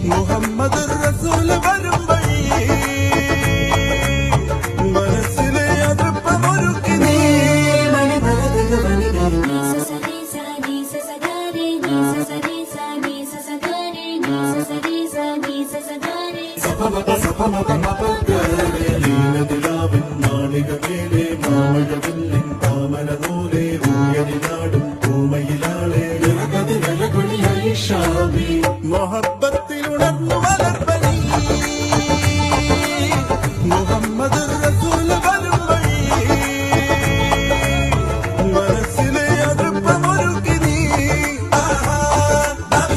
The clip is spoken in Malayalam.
മുഹമ്മദ് റസൂൽ വരും വഴി മനസ്സിലെ അതിർപ്പമൊരുക്കി നീ ലീനതിലാവിൻ മാളികമേലെ മാമഴവില്ലിൻ താമര നൂലെ ഊയലിനാടും പൂമയിലാളെ മുഹബത്തിൽ ഉണർന്നു വളർന്നു